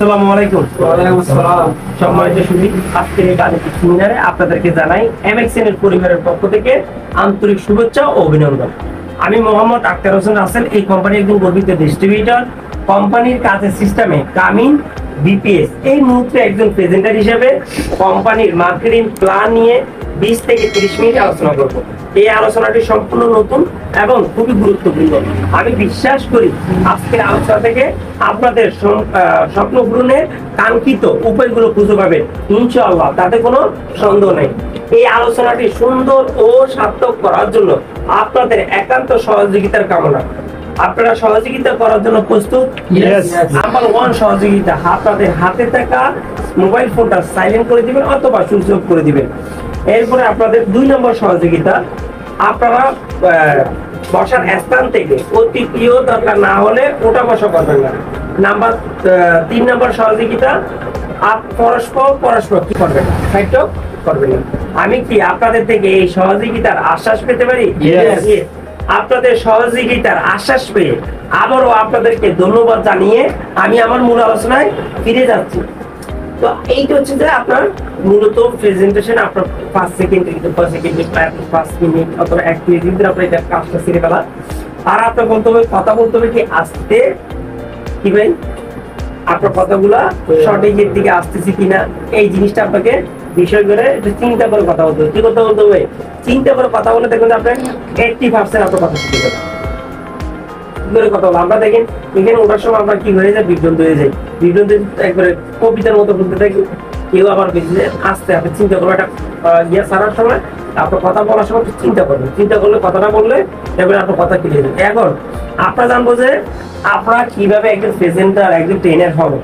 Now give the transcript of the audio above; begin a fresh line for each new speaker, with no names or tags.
আসসালামু আলাইকুম।
ওয়ালাইকুম আসসালাম।
সম্মানিত সুধী, আজকের এই গাণিতিক সেমিনারে আপনাদেরকে জানাই এমএক্সএন এর পরিবারের পক্ষ থেকে আন্তরিক শুভেচ্ছা ও অভিনন্দন। আমি মোহাম্মদ আক্তার হোসেন রাসেল, এই কোম্পানির একজন গর্বিত ডিস্ট্রিবিউটর। কোম্পানির কাজের সিস্টেমে কামিং বিপিএস এই মুহূর্তে একজন প্রেজেন্টার হিসেবে কোম্পানির মার্কেটিং প্ল্যান নিয়ে 20 থেকে 30 মিনিট আলোচনা করব। এই আলোচনাটি সম্পূর্ণ নতুন এবং খুবই গুরুত্বপূর্ণ। আমি বিশ্বাস করি আজকের আলোচনা থেকে আপনাদের স্বপ্ন পূরণের কাঙ্ক্ষিত উপায়গুলো খুঁজে পাবেন ইনশাআল্লাহ, তাতে কোনো সন্দেহ নেই। এই আলোচনাটি সুন্দর ও সার্থক করার জন্য আপনাদের একান্ত সহযোগিতার কামনা। আপনারা সহযোগিতা করার জন্য প্রস্তুত? নাম্বার 1 সহযোগিতা, আপনাদের হাতে থাকা মোবাইল ফোনটা সাইলেন্ট করে দিবেন অথবা সুইচ অফ করে দিবেন। এরপরে আপনাদের 2 নম্বর সহযোগিতা, আপনারা বসার স্থান থেকে অতি প্রিয় দরকার না হলে ওটা বসা করবেন না। নাম্বার 3 নম্বর সহযোগিতা, পরস্পর কি করবেন, সাইড করবেন না। আমি কি আপনাদের থেকে এই সহযোগিতার আশ্বাস পেতে পারি? আপনাদের সহযোগিতার আশ্বাস পেয়ে আবারও আপনাদেরকে ধন্যবাদ জানিয়ে আমি আমার মূল আলোচনায় ফিরে যাচ্ছি। তো এইটা হচ্ছে যে আপনার মূলত প্রেজেন্টেশন আপনার 5 সেকেন্ড, 10 সেকেন্ড, 5 মিনিট অথবা 1 মিনিট ভিতরে আপনি এটা কাজটা সেরে ফেলা। আর আপনার বলতে হবে, কথা বলতে হবে কি আস্তে, কি ভাই আপনার কথাগুলা সঠিকের দিকে আসতেছে কিনা, এই জিনিসটা আপনাকে বিষয় করে একটু চিন্তা করে কথা বলতে হবে। কি কথা বলতে হবে? চিন্তা করে কথা বলে দেখবেন আপনার 80% আপনার কথা শিখে যাবে। কথা বলো, আমরা দেখেন এখানে ওঠার সময় আমরা কি হয়ে যায়, বিভ্রান্ত হয়ে যায়। বিভ্রান্ত একবারে কবিতার মতো বলতে থাকি। কেউ আবার বেশি আস্তে আপনি চিন্তা করবো, একটা ইয়ে ছাড়ার সময় আপনার কথা বলার সময় চিন্তা করবেন। চিন্তা করলে কথাটা বললে দেখবেন আপনার কথা ক্লিয়ার। এখন আপনারা জানবো যে আপনারা কিভাবে একজন প্রেজেন্টার, একজন ট্রেনার হবে।